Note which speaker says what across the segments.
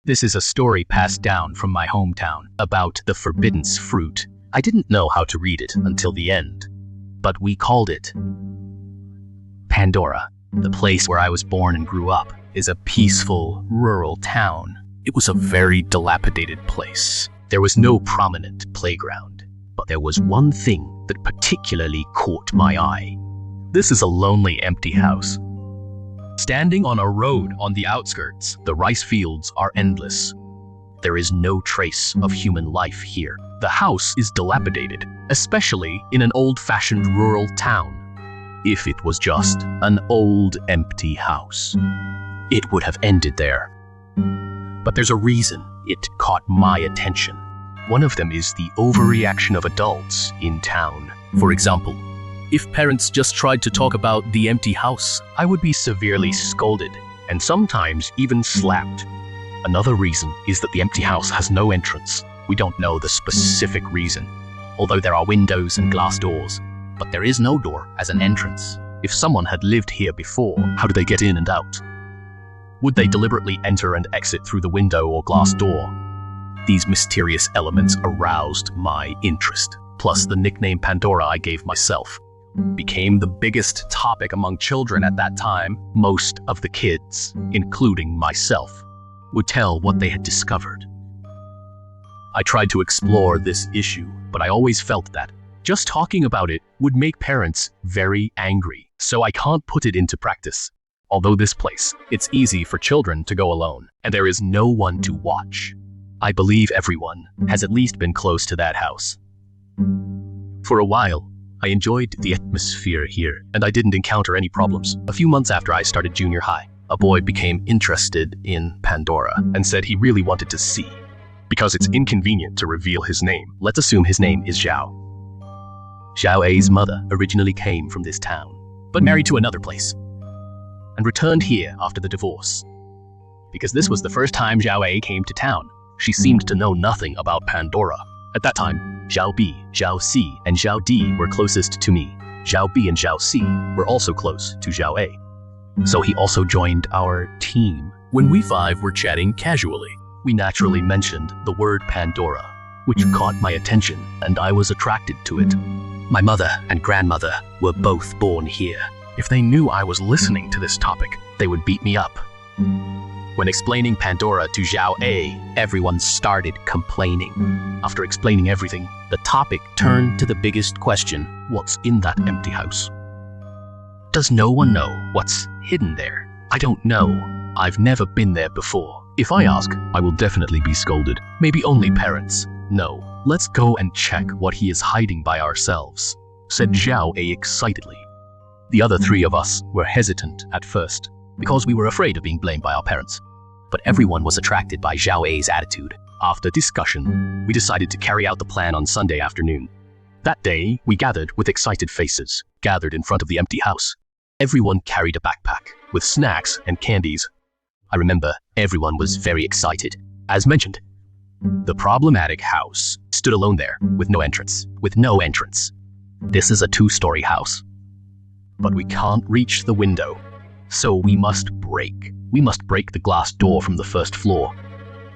Speaker 1: This is a story passed down from my hometown about the forbidden fruit. I didn't know how to read it until the end, but we called it Pandora. The place where I was born and grew up is a peaceful, rural town. It was a very dilapidated place. There was no prominent playground, but there was one thing that particularly caught my eye. This is a lonely, empty house. Standing on a road on the outskirts, the rice fields are endless. There is no trace of human life here. The house is dilapidated, especially in an old-fashioned rural town. If it was just an old, empty house, it would have ended there. But there's a reason it caught my attention. One of them is the overreaction of adults in town. For example, if parents just tried to talk about the empty house, I would be severely scolded and sometimes even slapped. Another reason is that the empty house has no entrance. We don't know the specific reason, although there are windows and glass doors, but there is no door as an entrance. If someone had lived here before, how do they get in and out? Would they deliberately enter and exit through the window or glass door? These mysterious elements aroused my interest. Plus, the nickname Pandora I gave myself became the biggest topic among children at that time. Most of the kids, including myself, would tell what they had discovered. I tried to explore this issue, but I always felt that just talking about it would make parents very angry, so I can't put it into practice. Although this place, it's easy for children to go alone, and there is no one to watch. I believe everyone has at least been close to that house. For a while, I enjoyed the atmosphere here, and I didn't encounter any problems. A few months after I started junior high, a boy became interested in Pandora and said he really wanted to see. Because it's inconvenient to reveal his name, let's assume his name is Zhao. Zhao A's mother originally came from this town, but married to another place, and returned here after the divorce. Because this was the first time Zhao A came to town, she seemed to know nothing about Pandora. At that time, Zhao B, Zhao C, and Zhao D were closest to me. Zhao B and Zhao C were also close to Zhao A. So he also joined our team. When we five were chatting casually, we naturally mentioned the word Pandora, which caught my attention, and I was attracted to it. My mother and grandmother were both born here. If they knew I was listening to this topic, they would beat me up. When explaining Pandora to Zhao A, everyone started complaining. After explaining everything, the topic turned to the biggest question: what's in that empty house? Does no one know what's hidden there? I don't know. I've never been there before. If I ask, I will definitely be scolded. Maybe only parents. No, let's go and check what he is hiding by ourselves, said Zhao A excitedly. The other three of us were hesitant at first, because we were afraid of being blamed by our parents. But everyone was attracted by Zhao A's attitude. After discussion, we decided to carry out the plan on Sunday afternoon. That day, we gathered with excited faces, gathered in front of the empty house. Everyone carried a backpack with snacks and candies. I remember everyone was very excited. As mentioned, the problematic house stood alone there, with no entrance. This is a 2-story house, but we can't reach the window, so we must break the glass door from the first floor.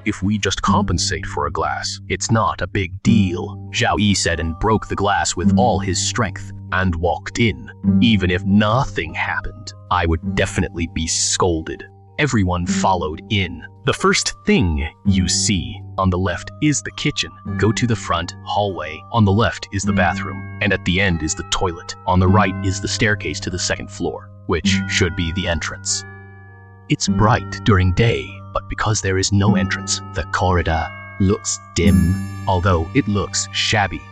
Speaker 1: If we just compensate for a glass, it's not a big deal, Zhao Yi said, and broke the glass with all his strength and walked in. Even if nothing happened, I would definitely be scolded. Everyone followed in. The first thing you see on the left is the kitchen. Go to the front hallway. On the left is the bathroom, and at the end is the toilet. On the right is the staircase to the second floor, which should be the entrance. It's bright during day, but because there is no entrance, the corridor looks dim, although it looks shabby.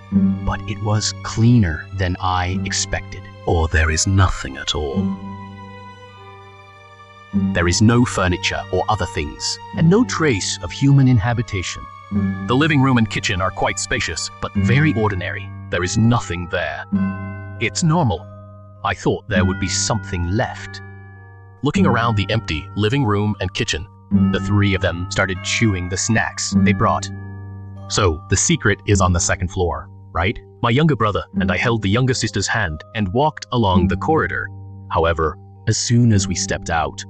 Speaker 1: But it was cleaner than I expected. Or there is nothing at all. There is no furniture or other things, and no trace of human inhabitation. The living room and kitchen are quite spacious, but very ordinary. There is nothing there. It's normal. I thought there would be something left. Looking around the empty living room and kitchen, the three of them started chewing the snacks they brought. So, the secret is on the second floor, right? My younger brother and I held the younger sister's hand and walked along the corridor. However, as soon as we stepped out,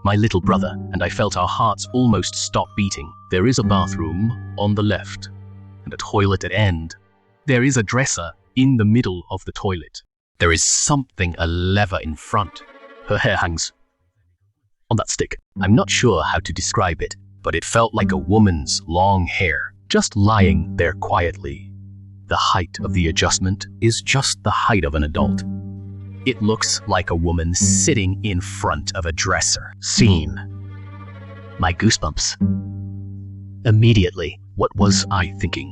Speaker 1: my little brother and I felt our hearts almost stop beating. There is a bathroom on the left and a toilet at end. There is a dresser in the middle of the toilet. There is something, a lever in front. Her hair hangs on that stick. I'm not sure how to describe it, but it felt like a woman's long hair, just lying there quietly. The height of the adjustment is just the height of an adult. It looks like a woman sitting in front of a dresser. Scene. My goosebumps. Immediately, what was I thinking?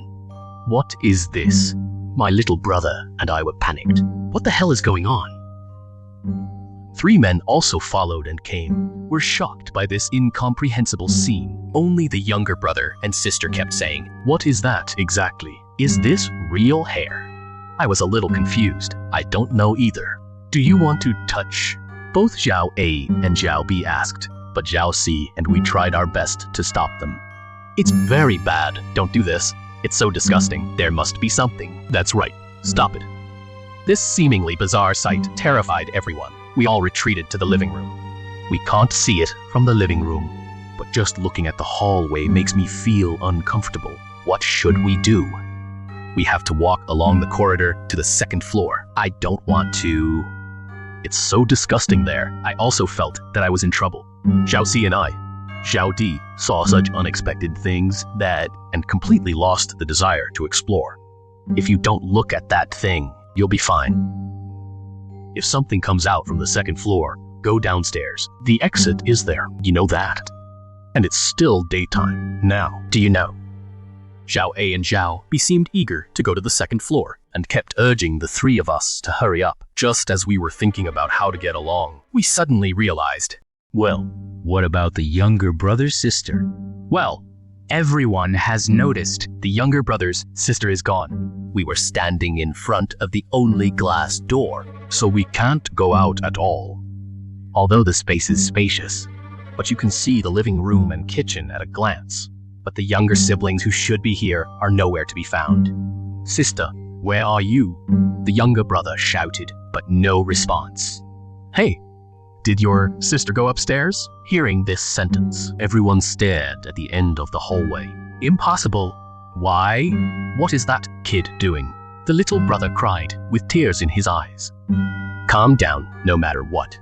Speaker 1: What is this? My little brother and I were panicked. What the hell is going on? 3 men also followed and came. Were shocked by this incomprehensible scene. Only the younger brother and sister kept saying, "What is that exactly? Is this real hair?" I was a little confused. I don't know either. "Do you want to touch?" Both Zhao A and Zhao B asked, but Zhao C and we tried our best to stop them. "It's very bad. Don't do this. It's so disgusting. There must be something." "That's right. Stop it." This seemingly bizarre sight terrified everyone. We all retreated to the living room. We can't see it from the living room, but just looking at the hallway makes me feel uncomfortable. What should we do? We have to walk along the corridor to the 2nd floor. I don't want to. It's so disgusting there. I also felt that I was in trouble. Zhao C and I, Zhao D, saw such unexpected things and completely lost the desire to explore. If you don't look at that thing, you'll be fine. If something comes out from the 2nd floor, go downstairs. The exit is there. You know that. And it's still daytime now. Do you know? Zhao A and Zhao B seemed eager to go to the 2nd floor and kept urging the 3 of us to hurry up. Just as we were thinking about how to get along, we suddenly realized, well,
Speaker 2: What about the younger brother's sister?
Speaker 1: well, everyone has noticed the younger brother's sister is gone. We were standing in front of the only glass door, so we can't go out at all. Although the space is spacious, but you can see the living room and kitchen at a glance. But the younger siblings who should be here are nowhere to be found. "Sister, where are you?" the younger brother shouted, but no response. "Hey, did your sister go upstairs?" Hearing this sentence, everyone stared at the end of the hallway. "Impossible. Why? What is that kid doing?" The little brother cried, with tears in his eyes. "Calm down, no matter what.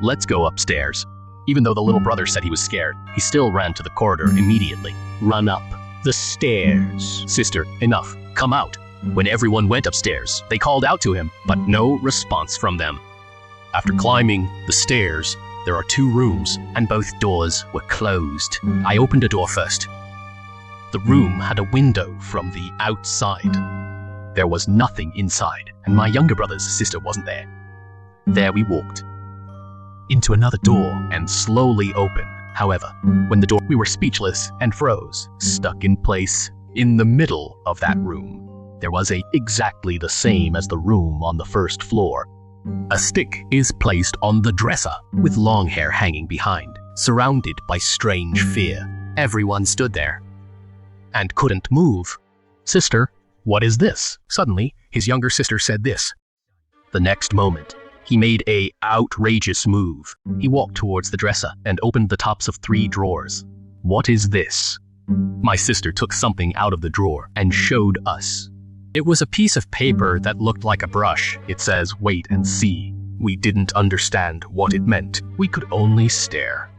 Speaker 1: Let's go upstairs." Even though the little brother said he was scared, he still ran to the corridor immediately. "Run up the stairs." "Sister, enough. Come out." When everyone went upstairs, they called out to him, but no response from them. After climbing the stairs, there are 2 rooms, and both doors were closed. I opened a door first. The room had a window from the outside. There was nothing inside, and my younger brother's sister wasn't there. There we walked into another door and slowly opened. However, when the door, we were speechless and froze, stuck in place. In the middle of that room, there was exactly the same as the room on the 1st floor. A stick is placed on the dresser, with long hair hanging behind, surrounded by strange fear. Everyone stood there and couldn't move. "Sister, what is this?" Suddenly, his younger sister said this. The next moment, he made an outrageous move. He walked towards the dresser and opened the tops of 3 drawers. "What is this?" My sister took something out of the drawer and showed us. It was a piece of paper that looked like a brush. It says, "Wait and see." We didn't understand what it meant. We could only stare.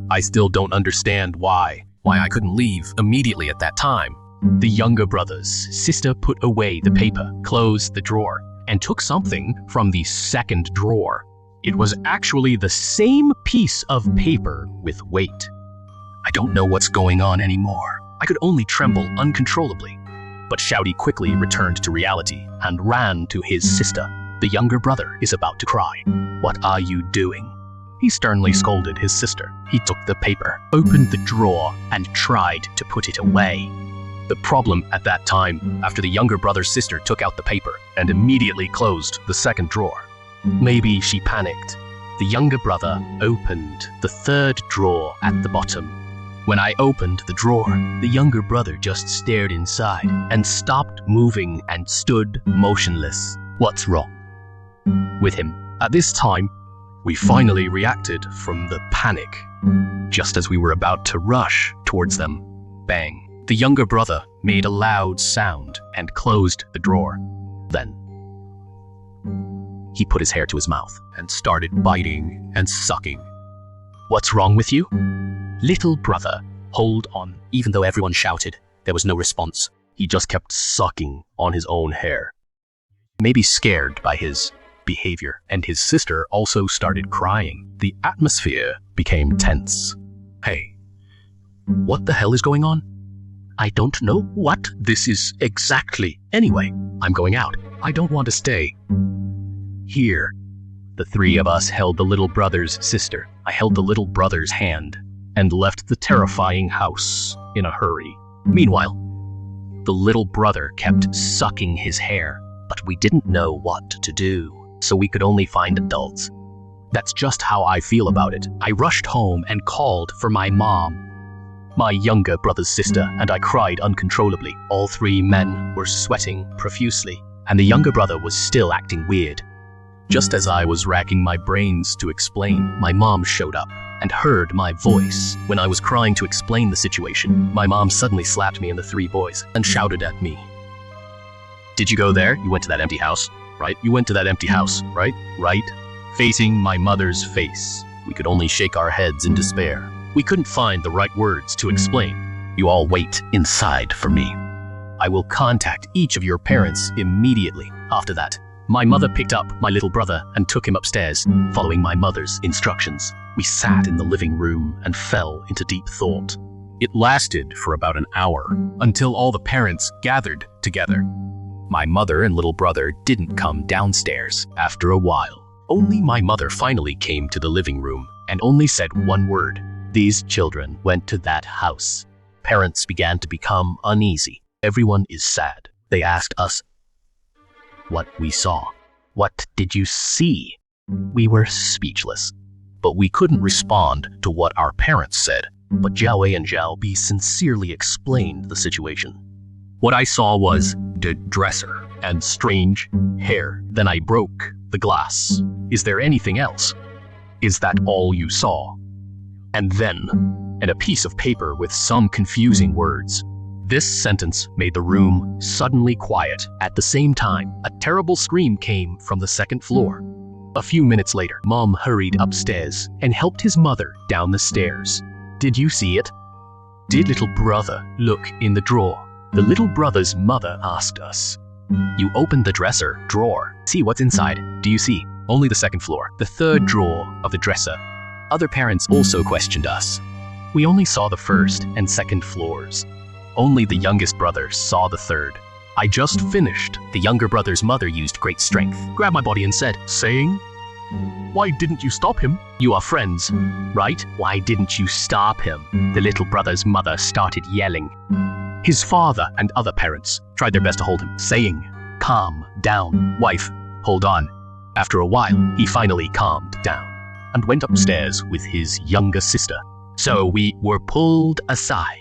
Speaker 1: I still don't understand why I couldn't leave immediately at that time. The younger brother's sister put away the paper, closed the drawer, and took something from the 2nd drawer. It was actually the same piece of paper with weight. I don't know what's going on anymore. I could only tremble uncontrollably. But Shouty quickly returned to reality and ran to his sister. The younger brother is about to cry. "What are you doing?" He sternly scolded his sister. He took the paper, opened the drawer, and tried to put it away. The problem at that time, after the younger brother's sister took out the paper and immediately closed the 2nd drawer. Maybe she panicked. The younger brother opened the 3rd drawer at the bottom. When I opened the drawer, the younger brother just stared inside and stopped moving and stood motionless. What's wrong with him? At this time, We finally reacted from the panic. Just as we were about to rush towards them, bang, the younger brother made a loud sound and closed the drawer. Then, he put his hair to his mouth and started biting and sucking. What's wrong with you? Little brother, hold on. Even though everyone shouted, there was no response. He just kept sucking on his own hair. Maybe scared by his behavior, and his sister also started crying. The atmosphere became tense. Hey, what the hell is going on? I don't know what this is exactly. Anyway, I'm going out. I don't want to stay here. The three of us held the little brother's sister. I held the little brother's hand and left the terrifying house in a hurry. Meanwhile, the little brother kept sucking his hair, but we didn't know what to do, so we could only find adults. That's just how I feel about it. I rushed home and called for my mom, my younger brother's sister, and I cried uncontrollably. All three men were sweating profusely, and the younger brother was still acting weird. Just as I was racking my brains to explain, my mom showed up and heard my voice. When I was crying to explain the situation, my mom suddenly slapped me and the three boys and shouted at me. Did you go there? You went to that empty house, right? You went to that empty house, right? Right? Facing my mother's face, we could only shake our heads in despair. We couldn't find the right words to explain. You all wait inside for me. I will contact each of your parents immediately. After that, my mother picked up my little brother and took him upstairs, following my mother's instructions. We sat in the living room and fell into deep thought. It lasted for about an hour, until all the parents gathered together. My mother and little brother didn't come downstairs. After a while, only my mother finally came to the living room and only said one word. These children went to that house. Parents began to become uneasy. Everyone is sad. They asked us what we saw. What did you see? We were speechless, but we couldn't respond to what our parents said. But Zhao A and Zhao B sincerely explained the situation. What I saw was the dresser and strange hair. Then I broke the glass. Is there anything else? Is that all you saw? And then, a piece of paper with some confusing words. This sentence made the room suddenly quiet. At the same time, a terrible scream came from the second floor. A few minutes later, Mom hurried upstairs and helped his mother down the stairs. Did you see it? Did little brother look in the drawer? The little brother's mother asked us. You opened the dresser drawer. See what's inside. Do you see? Only the second floor, the third drawer of the dresser. Other parents also questioned us. We only saw the first and second floors. Only the youngest brother saw the third. I just finished. The younger brother's mother used great strength, grabbed my body and said, saying, "Why didn't you stop him? You are friends, right? Why didn't you stop him?" The little brother's mother started yelling. His father and other parents tried their best to hold him, saying, "Calm down, wife, hold on." After a while, he finally calmed down and went upstairs with his younger sister. So we were pulled aside,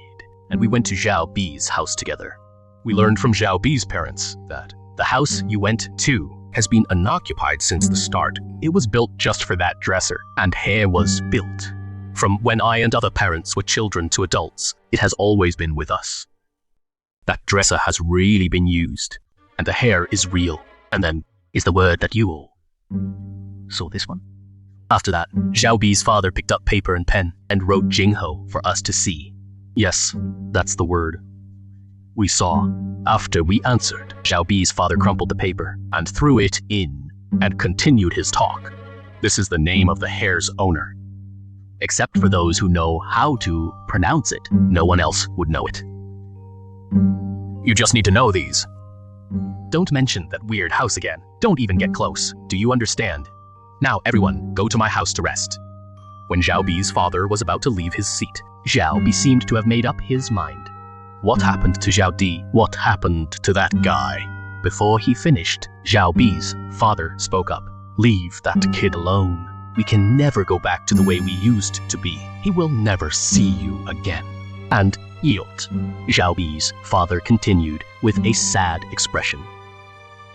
Speaker 1: and we went to Zhao B's house together. We learned from Zhao B's parents that the house you went to has been unoccupied since the start. It was built just for that dresser, and hair was built. From when I and other parents were children to adults, it has always been with us. That dresser has really been used, and the hair is real. And then is the word that you all saw this one? After that, Zhao B's father picked up paper and pen and wrote Jingho for us to see. Yes, that's the word we saw. After we answered, Zhao B's father crumpled the paper and threw it in and continued his talk. This is the name of the hair's owner. Except for those who know how to pronounce it, no one else would know it. You just need to know these. Don't mention that weird house again. Don't even get close. Do you understand? Now everyone, go to my house to rest. When Zhao B's father was about to leave his seat, Zhao B seemed to have made up his mind. What happened to Zhao D? What happened to that guy? Before he finished, Zhao B's father spoke up. Leave that kid alone. We can never go back to the way we used to be. He will never see you again. And yield. Zhao B's father continued with a sad expression.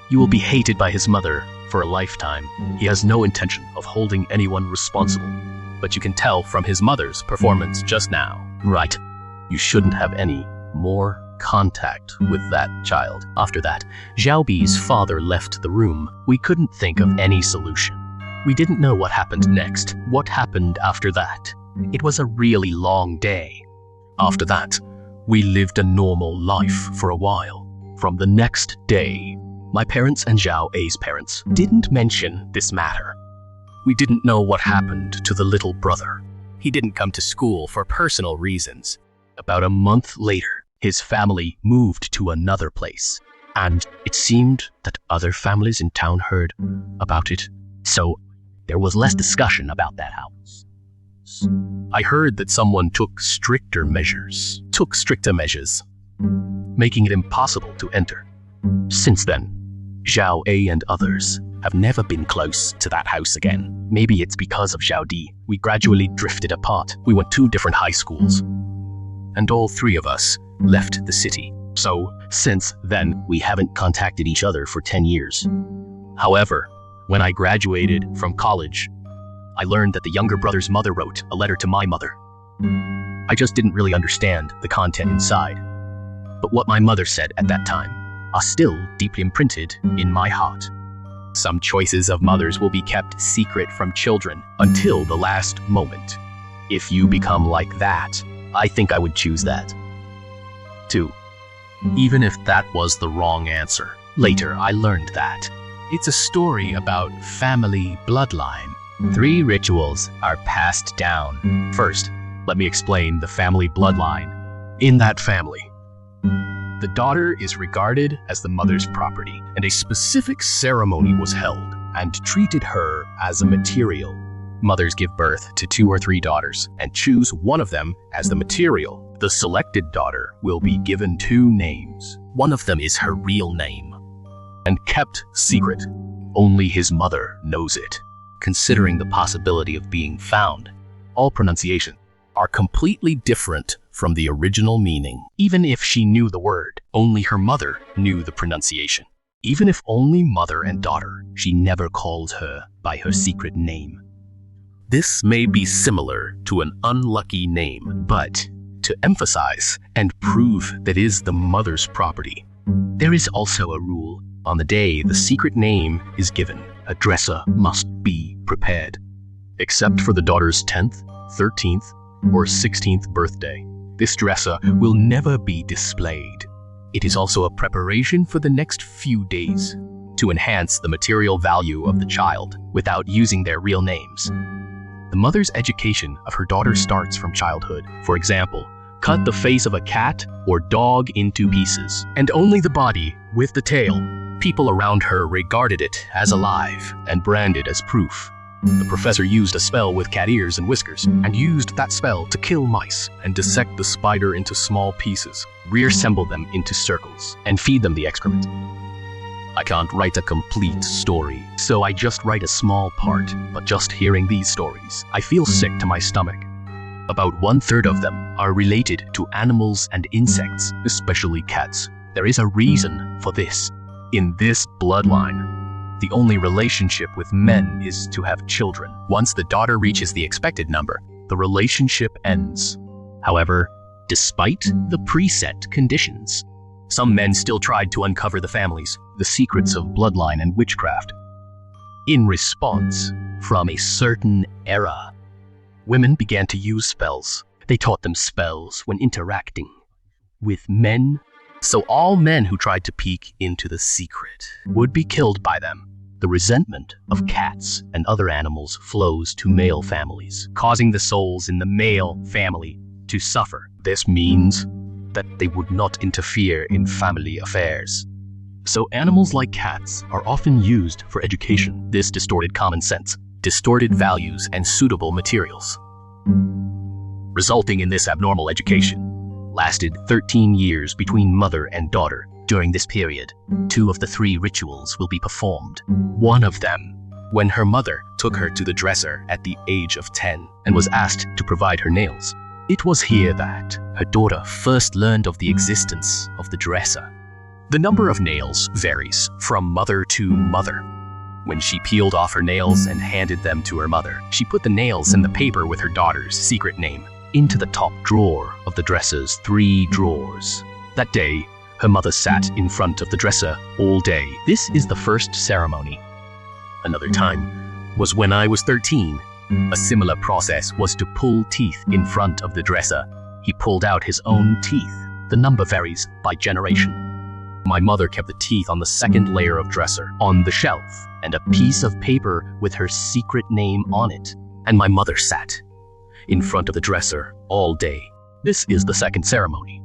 Speaker 1: You will be hated by his mother for a lifetime. He has no intention of holding anyone responsible. But you can tell from his mother's performance just now. Right. You shouldn't have any more contact with that child. After that, Xiaobi's father left the room. We couldn't think of any solution. We didn't know what happened next. What happened after that? It was a really long day. After that, we lived a normal life for a while. From the next day, my parents and Zhao A's parents didn't mention this matter. We didn't know what happened to the little brother. He didn't come to school for personal reasons. About a month later, his family moved to another place, and it seemed that other families in town heard about it. So there was less discussion about that house. I heard that someone took stricter measures, making it impossible to enter. Since then, Zhao A and others have never been close to that house again. Maybe it's because of Zhao Di. We gradually drifted apart. We went to different high schools, and all three of us left the city. So, since then, we haven't contacted each other for 10 years. However, when I graduated from college, I learned that the younger brother's mother wrote a letter to my mother. I just didn't really understand the content inside. But what my mother said at that time are still deeply imprinted in my heart. Some choices of mothers will be kept secret from children until the last moment. If you become like that, I think I would choose that. 2. Even if that was the wrong answer. Later, I learned that it's a story about family bloodline. 3 rituals are passed down. First, let me explain the family bloodline. In that family, the daughter is regarded as the mother's property, and a specific ceremony was held and treated her as a material. Mothers give birth to 2 or 3 daughters and choose one of them as the material. The selected daughter will be given 2 names. One of them is her real name and kept secret. Only his mother knows it. Considering the possibility of being found, all pronunciations are completely different from the original meaning. Even if she knew the word, only her mother knew the pronunciation. Even if only mother and daughter, she never calls her by her secret name. This may be similar to an unlucky name, but to emphasize and prove that it is the mother's property, there is also a rule. On the day the secret name is given, a dresser must be prepared. Except for the daughter's 10th, 13th, or 16th birthday, this dresser will never be displayed. It is also a preparation for the next few days to enhance the material value of the child without using their real names. The mother's education of her daughter starts from childhood. For example, cut the face of a cat or dog into pieces, and only the body with the tail. People around her regarded it as alive and branded as proof. The professor used a spell with cat ears and whiskers, and used that spell to kill mice and dissect the spider into small pieces, reassemble them into circles, and feed them the excrement. I can't write a complete story, so I just write a small part, but just hearing these stories, I feel sick to my stomach. About 1/3 of them are related to animals and insects, especially cats. There is a reason for this. In this bloodline, the only relationship with men is to have children. Once the daughter reaches the expected number, the relationship ends. However, despite the preset conditions, some men still tried to uncover the secrets of bloodline and witchcraft. In response, from a certain era, women began to use spells. They taught them spells when interacting with men. So all men who tried to peek into the secret would be killed by them. The resentment of cats and other animals flows to male families, causing the souls in the male family to suffer. This means that they would not interfere in family affairs. So animals like cats are often used for education. This distorted common sense, distorted values, and suitable materials, resulting in this abnormal education, lasted 13 years between mother and daughter. During this period, 2 of the 3 rituals will be performed. One of them, when her mother took her to the dresser at the age of 10 and was asked to provide her nails. It was here that her daughter first learned of the existence of the dresser. The number of nails varies from mother to mother. When she peeled off her nails and handed them to her mother, she put the nails and the paper with her daughter's secret name into the top drawer of the dresser's 3 drawers. That day, her mother sat in front of the dresser all day. This is the first ceremony. Another time was when I was 13. A similar process was to pull teeth in front of the dresser. He pulled out his own teeth. The number varies by generation. My mother kept the teeth on the second layer of dresser, on the shelf, and a piece of paper with her secret name on it. And my mother sat in front of the dresser all day. This is the second ceremony.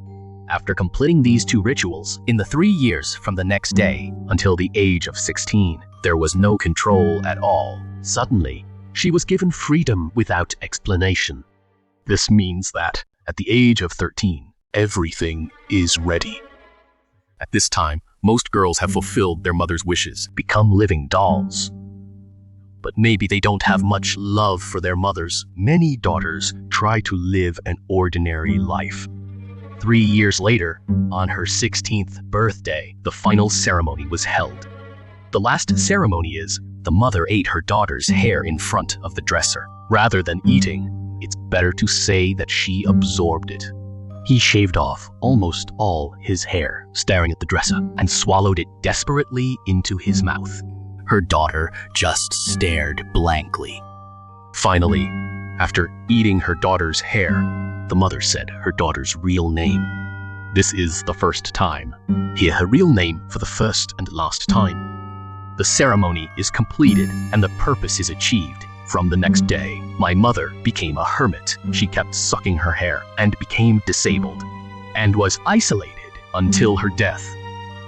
Speaker 1: After completing these 2 rituals, in the 3 years from the next day until the age of 16, there was no control at all. Suddenly, she was given freedom without explanation. This means that, at the age of 13, everything is ready. At this time, most girls have fulfilled their mother's wishes, become living dolls. But maybe they don't have much love for their mothers. Many daughters try to live an ordinary life. 3 years later, on her 16th birthday, the final ceremony was held. The last ceremony is, the mother ate her daughter's hair in front of the dresser. Rather than eating, it's better to say that she absorbed it. He shaved off almost all his hair, staring at the dresser, and swallowed it desperately into his mouth. Her daughter just stared blankly. Finally, after eating her daughter's hair, the mother said her daughter's real name. This is the first time. Hear her real name for the first and last time. The ceremony is completed and the purpose is achieved. From the next day, my mother became a hermit. She kept sucking her hair and became disabled, and was isolated until her death.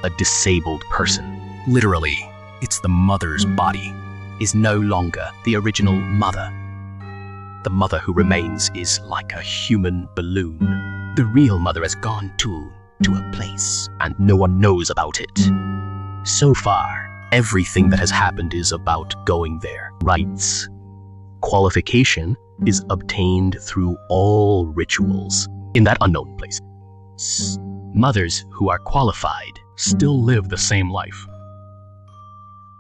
Speaker 1: A disabled person. Literally, it's the mother's body is no longer the original mother. The mother who remains is like a human balloon. The real mother has gone to a place, and no one knows about it. So far, everything that has happened is about going there. Rights. Qualification is obtained through all rituals in that unknown place. Mothers who are qualified still live the same life.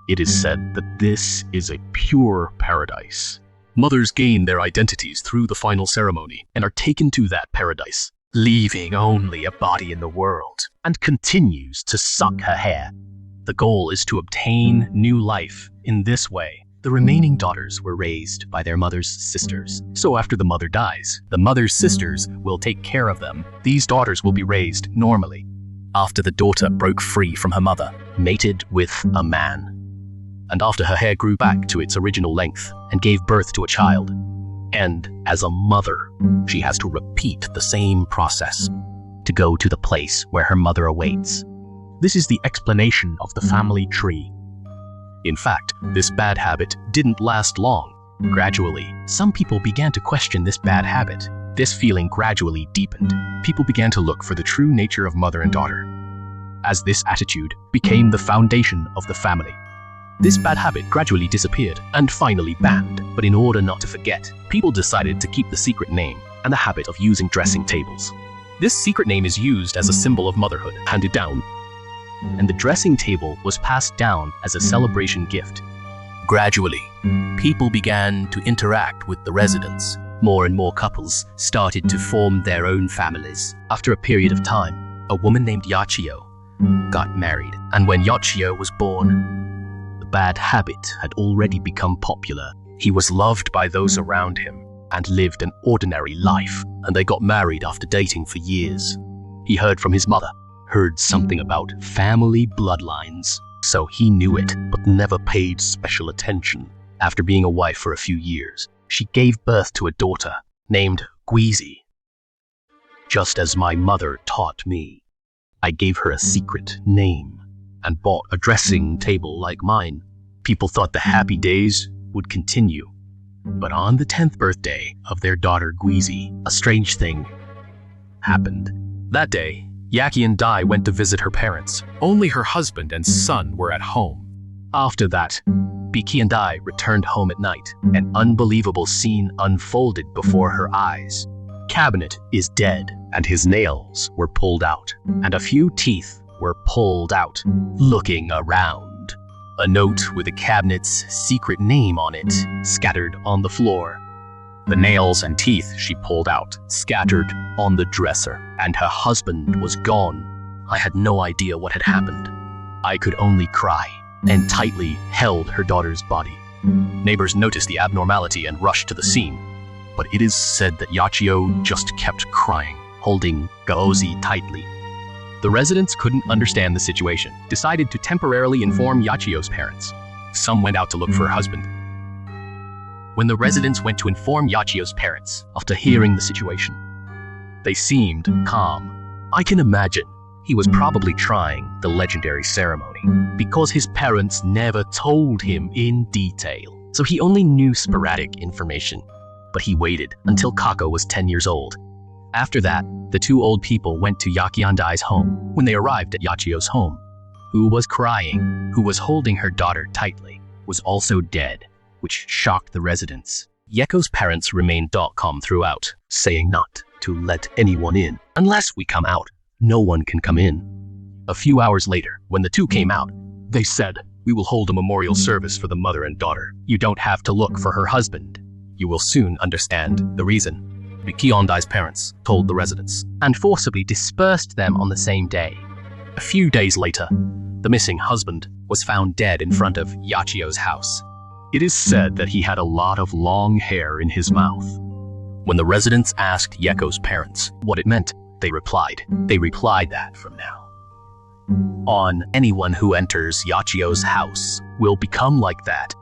Speaker 1: It is said that this is a pure paradise. Mothers gain their identities through the final ceremony and are taken to that paradise, leaving only a body in the world, and continues to suck her hair. The goal is to obtain new life. In this way, the remaining daughters were raised by their mother's sisters. So after the mother dies, the mother's sisters will take care of them. These daughters will be raised normally. After the daughter broke free from her mother, mated with a man, and after her hair grew back to its original length and gave birth to a child. And as a mother, she has to repeat the same process to go to the place where her mother awaits. This is the explanation of the family tree. In fact, this bad habit didn't last long. Gradually, some people began to question this bad habit. This feeling gradually deepened. People began to look for the true nature of mother and daughter, as this attitude became the foundation of the family. This bad habit gradually disappeared and finally banned. But in order not to forget, people decided to keep the secret name and the habit of using dressing tables. This secret name is used as a symbol of motherhood, handed down, and the dressing table was passed down as a celebration gift. Gradually, people began to interact with the residents. More and more couples started to form their own families. After a period of time, a woman named Yachio got married, and when Yachio was born, the bad habit had already become popular. He was loved by those around him and lived an ordinary life, and they got married after dating for years. He heard from his mother, heard something about family bloodlines, so he knew it but never paid special attention. After being a wife for a few years, she gave birth to a daughter named Guizi. Just as my mother taught me, I gave her a secret name and bought a dressing table like mine. People thought the happy days would continue. But on the 10th birthday of their daughter Guizi, a strange thing happened. That day, Yaki and Dai went to visit her parents. Only her husband and son were at home. After that, Biki and Dai returned home at night. An unbelievable scene unfolded before her eyes. Cabinet is dead, and his nails were pulled out, and a few teeth were pulled out, looking around. A note with the cabinet's secret name on it scattered on the floor. The nails and teeth she pulled out scattered on the dresser, and her husband was gone. I had no idea what had happened. I could only cry and tightly held her daughter's body. Neighbors noticed the abnormality and rushed to the scene, but it is said that Yachio just kept crying, holding Gaozi tightly. The residents couldn't understand the situation, decided to temporarily inform Yachio's parents. Some went out to look for her husband. When the residents went to inform Yachio's parents after hearing the situation, they seemed calm. I can imagine he was probably trying the legendary ceremony because his parents never told him in detail, so he only knew sporadic information. But he waited until Kako was 10 years old. After that, the two old people went to Yakiandai's home. When they arrived at Yachio's home, who was crying, who was holding her daughter tightly, was also dead, which shocked the residents. Yeko's parents remained calm throughout, saying not to let anyone in. Unless we come out, no one can come in. A few hours later, when the two came out, they said, "We will hold a memorial service for the mother and daughter. You don't have to look for her husband. You will soon understand the reason." Yakiandai's parents told the residents and forcibly dispersed them on the same day. A few days later, the missing husband was found dead in front of Yachio's house. It is said that he had a lot of long hair in his mouth. When the residents asked Yeko's parents what it meant, they replied that from now on, anyone who enters Yachio's house will become like that.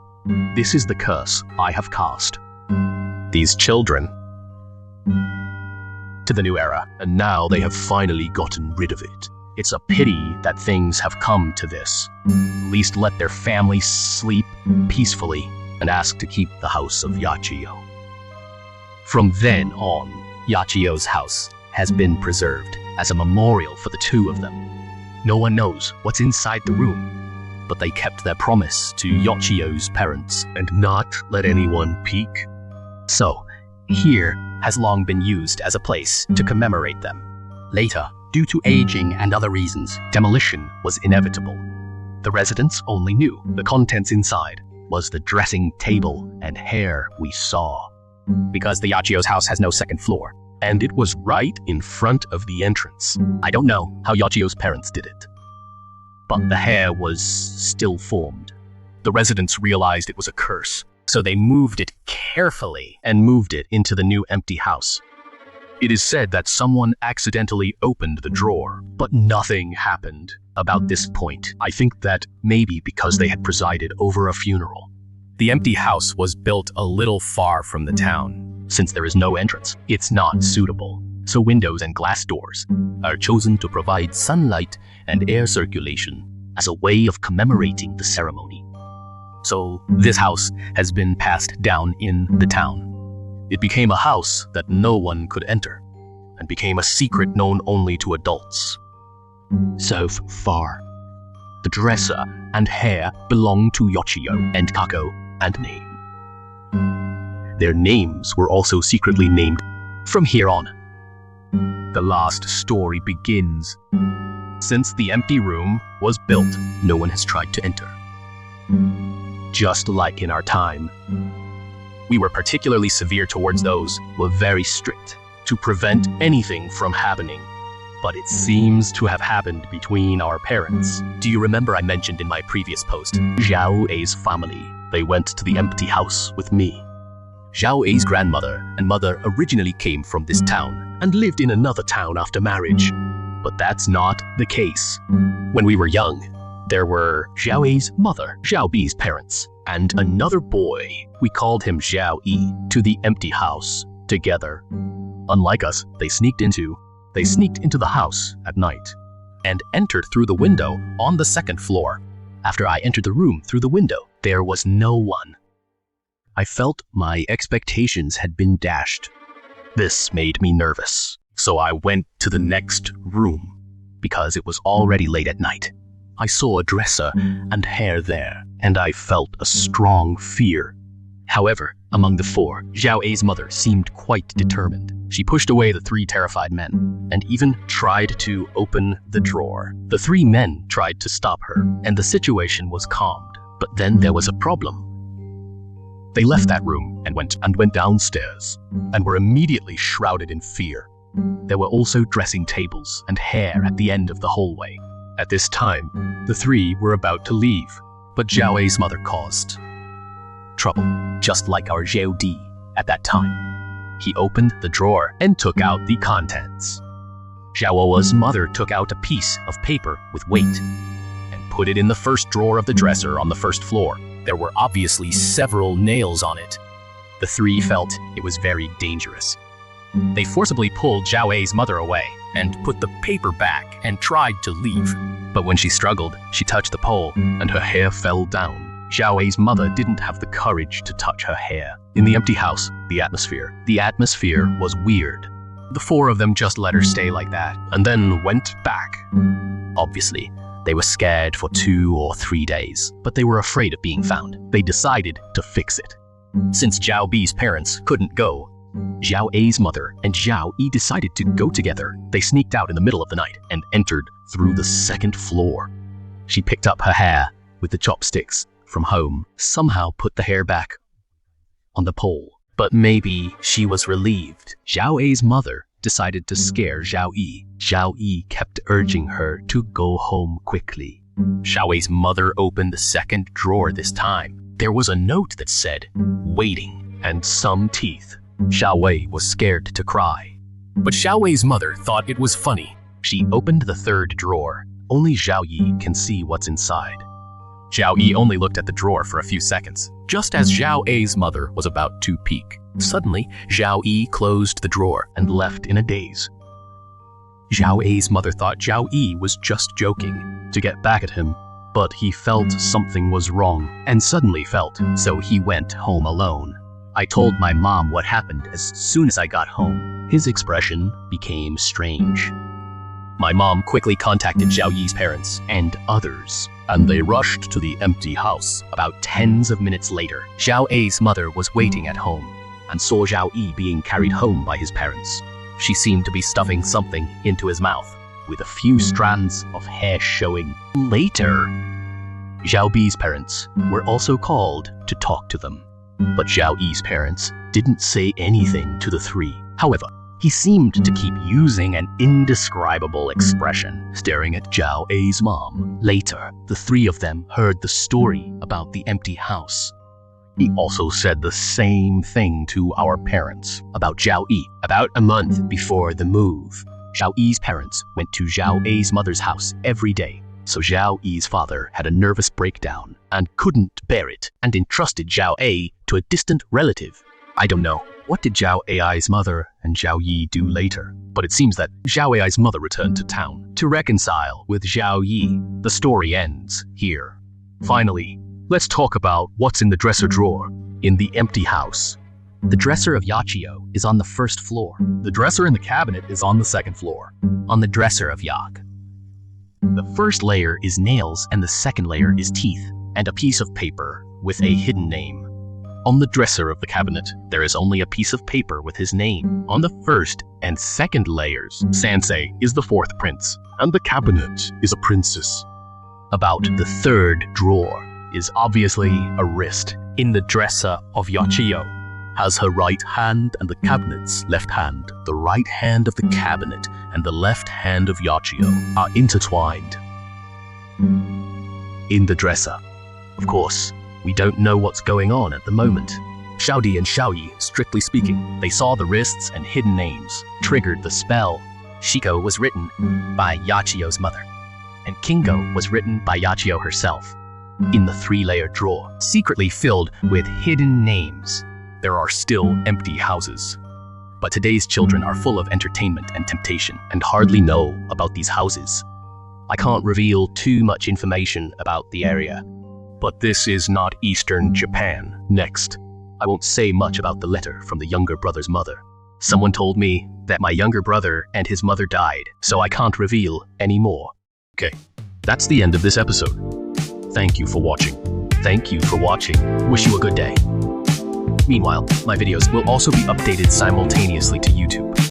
Speaker 1: This is the curse I have cast. These children to the new era, and now they have finally gotten rid of it. It's a pity that things have come to this. At least let their families sleep peacefully and ask to keep the house of Yachio. From then on, Yachio's house has been preserved as a memorial for the two of them. No one knows what's inside the room, but they kept their promise to Yachio's parents and not let anyone peek. So, here has long been used as a place to commemorate them. Later, due to aging and other reasons, demolition was inevitable. The residents only knew the contents inside was the dressing table and hair we saw. Because the Yachio's house has no second floor, and it was right in front of the entrance. I don't know how Yachio's parents did it, but the hair was still formed. The residents realized it was a curse, so they moved it carefully and moved it into the new empty house. It is said that someone accidentally opened the drawer, but nothing happened about this point. I think that maybe because they had presided over a funeral. The empty house was built a little far from the town. Since there is no entrance, it's not suitable. So windows and glass doors are chosen to provide sunlight and air circulation as a way of commemorating the ceremony. So this house has been passed down in the town. It became a house that no one could enter, and became a secret known only to adults. So far, the dresser and hair belong to Yachio and Kako and name. Their names were also secretly named. From here on, the last story begins. Since the empty room was built, no one has tried to enter. Just like in our time, we were particularly severe towards those who were very strict to prevent anything from happening. But it seems to have happened between our parents. Do you remember I mentioned in my previous post, Zhao A's family? They went to the empty house with me. Zhao A's grandmother and mother originally came from this town and lived in another town after marriage. But that's not the case. When we were young, there were Zhao A's mother, Zhao B's parents, and another boy, we called him Zhao Yi, to the empty house together. Unlike us, they sneaked into the house at night and entered through the window on the second floor. After I entered the room through the window, there was no one. I felt my expectations had been dashed. This made me nervous, so I went to the next room because it was already late at night. I saw a dresser and hair there, and I felt a strong fear. However, Among the four, Zhao Ei's mother seemed quite determined. She pushed away the three terrified men, and even tried to open the drawer. The three men tried to stop her, and the situation was calmed. But then there was a problem. They left that room and went downstairs, and were immediately shrouded in fear. There were also dressing tables and hair at the end of the hallway. At this time, the three were about to leave, but Zhao Ei's mother caused trouble, just like our Zhao Di at that time. He opened the drawer and took out the contents. Zhao Ei's mother took out a piece of paper with weight and put it in the first drawer of the dresser on the first floor. There were obviously several nails on it. The three felt it was very dangerous. They forcibly pulled Zhao Ei's mother away and put the paper back and tried to leave. But when she struggled, she touched the pole and her hair fell down. Zhao Ei's mother didn't have the courage to touch her hair. In the empty house, the atmosphere was weird. The four of them just let her stay like that and then went back. Obviously, they were scared for 2 or 3 days, but they were afraid of being found. They decided to fix it. Since Zhao Bi's parents couldn't go, Zhao Ei's mother and Zhao Yi decided to go together. They sneaked out in the middle of the night and entered through the second floor. She picked up her hair with the chopsticks from home, somehow put the hair back on the pole. But maybe she was relieved. Zhao Ei's mother decided to scare Zhao Yi. Zhao Yi kept urging her to go home quickly. Zhao Ei's mother opened the second drawer this time. There was a note that said, "Waiting," and some teeth. Zhao Ei was scared to cry. But Zhao Ei's mother thought it was funny. She opened the third drawer. Only Zhao Yi can see what's inside. Zhao Yi only looked at the drawer for a few seconds, just as Zhao Ei's mother was about to peek. Suddenly, Zhao Yi closed the drawer and left in a daze. Zhao Ei's mother thought Zhao Yi was just joking to get back at him, but he felt something was wrong and suddenly felt, so he went home alone. I told my mom what happened as soon as I got home. His expression became strange. My mom quickly contacted Zhao Yi's parents and others, and they rushed to the empty house. About tens of minutes later, Zhao Ei's mother was waiting at home and saw Zhao Yi being carried home by his parents. She seemed to be stuffing something into his mouth, with a few strands of hair showing. Later, Zhao Bi's parents were also called to talk to them. But Zhao Yi's parents didn't say anything to the three. However, he seemed to keep using an indescribable expression, staring at Zhao Ei's mom. Later, the three of them heard the story about the empty house. He also said the same thing to our parents about Zhao Yi. About a month before the move, Zhao Yi's parents went to Zhao Ei's mother's house every day. So Zhao Yi's father had a nervous breakdown and couldn't bear it and entrusted Zhao Ei to a distant relative. I don't know what did Zhao Ei's mother and Zhao Yi do later, but it seems that Zhao Ei's mother returned to town to reconcile with Zhao Yi. The story ends here. Finally, let's talk about what's in the dresser drawer in the empty house. The dresser of Yachio is on the first floor. The dresser in the cabinet is on the second floor. On the dresser of Yak, the first layer is nails and the second layer is teeth and a piece of paper with a hidden name. On the dresser of the cabinet, there is only a piece of paper with his name. On the first and second layers, Sansei is the fourth prince, and the cabinet is a princess. About the third drawer is obviously a wrist. In the dresser of Yachio has her right hand and the cabinet's left hand. The right hand of the cabinet and the left hand of Yachio are intertwined in the dresser. Of course, we don't know what's going on at the moment. Zhao Di and Zhao Yi, strictly speaking, they saw the wrists and hidden names, triggered the spell. Shiko was written by Yachio's mother, and Kingo was written by Yachio herself. In the three-layer drawer, secretly filled with hidden names, there are still empty houses. But today's children are full of entertainment and temptation and hardly know about these houses. I can't reveal too much information about the area, but this is not Eastern Japan. Next, I won't say much about the letter from the younger brother's mother. Someone told me that my younger brother and his mother died, so I can't reveal any more. Okay, that's the end of this episode. Thank you for watching. Wish you a good day. Meanwhile, my videos will also be updated simultaneously to YouTube.